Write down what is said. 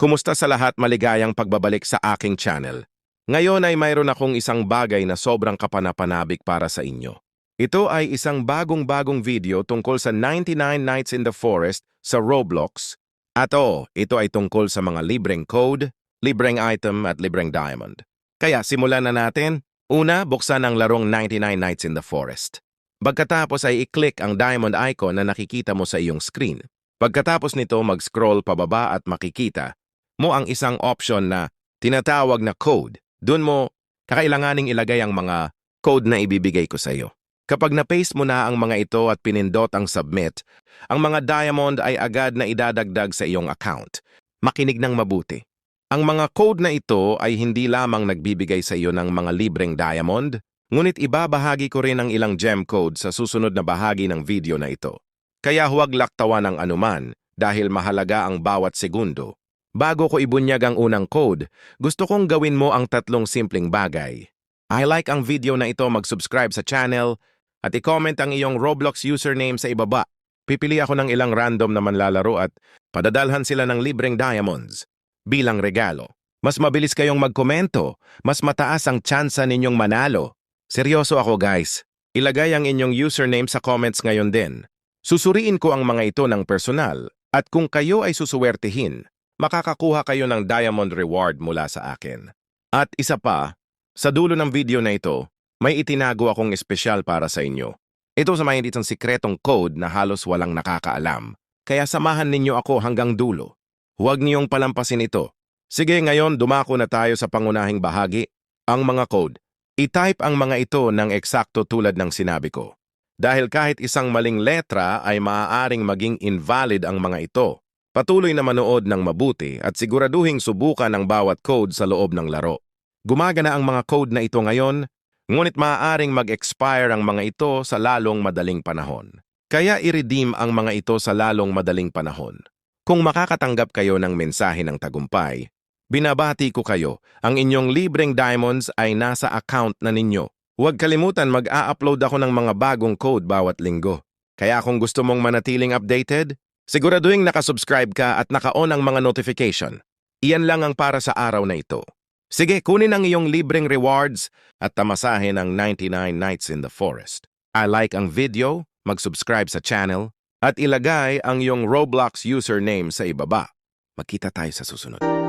Kumusta sa lahat, maligayang pagbabalik sa aking channel. Ngayon ay mayroon akong isang bagay na sobrang kapanapanabik para sa inyo. Ito ay isang bagong-bagong video tungkol sa 99 Nights in the Forest sa Roblox. At ito ay tungkol sa mga libreng code, libreng item at libreng diamond. Kaya simulan na natin. Una, buksan ang larong 99 Nights in the Forest. Pagkatapos ay i-click ang diamond icon na nakikita mo sa iyong screen. Pagkatapos nito, mag-scroll pababa at makikita mo ang isang option na tinatawag na code. Doon mo kakailanganing ilagay ang mga code na ibibigay ko sa iyo. Kapag na-paste mo na ang mga ito at pinindot ang submit, ang mga diamond ay agad na idadagdag sa iyong account. Makinig ng mabuti. Ang mga code na ito ay hindi lamang nagbibigay sa iyo ng mga libreng diamond, ngunit ibabahagi ko rin ang ilang gem code sa susunod na bahagi ng video na ito. Kaya huwag laktawan ng anuman dahil mahalaga ang bawat segundo. Bago ko ibunyag ang unang code, gusto kong gawin mo ang tatlong simpleng bagay. I-like ang video na ito, mag-subscribe sa channel, at i-comment ang iyong Roblox username sa ibaba. Pipili ako ng ilang random na manlalaro at padadalhan sila ng libreng diamonds bilang regalo. Mas mabilis kayong magkomento, mas mataas ang tsansa ninyong manalo. Seryoso ako, guys. Ilagay ang inyong username sa comments ngayon din. Susuriin ko ang mga ito ng personal at kung kayo ay susuwertihin, makakakuha kayo ng diamond reward mula sa akin. At isa pa, sa dulo ng video na ito, may itinago akong espesyal para sa inyo. Ito sa may isang sikretong code na halos walang nakakaalam. Kaya samahan ninyo ako hanggang dulo. Huwag niyong palampasin ito. Sige, ngayon dumako na tayo sa pangunahing bahagi, ang mga code. I-type ang mga ito ng eksakto tulad ng sinabi ko. Dahil kahit isang maling letra ay maaaring maging invalid ang mga ito. Patuloy na manood ng mabuti at siguraduhing subukan ang bawat code sa loob ng laro. Gumagana ang mga code na ito ngayon, ngunit maaaring mag-expire ang mga ito sa lalong madaling panahon. Kaya i-redeem ang mga ito sa lalong madaling panahon. Kung makakatanggap kayo ng mensahe ng tagumpay, binabati ko kayo, ang inyong libreng diamonds ay nasa account na ninyo. Huwag kalimutan, mag-a-upload ako ng mga bagong code bawat linggo. Kaya kung gusto mong manatiling updated, siguraduhin nakasubscribe ka at naka-on ang mga notification. Iyan lang ang para sa araw na ito. Sige, kunin ang iyong libreng rewards at tamasahin ang 99 Nights in the Forest. I-like ang video, mag-subscribe sa channel, at ilagay ang iyong Roblox username sa ibaba. Magkita tayo sa susunod.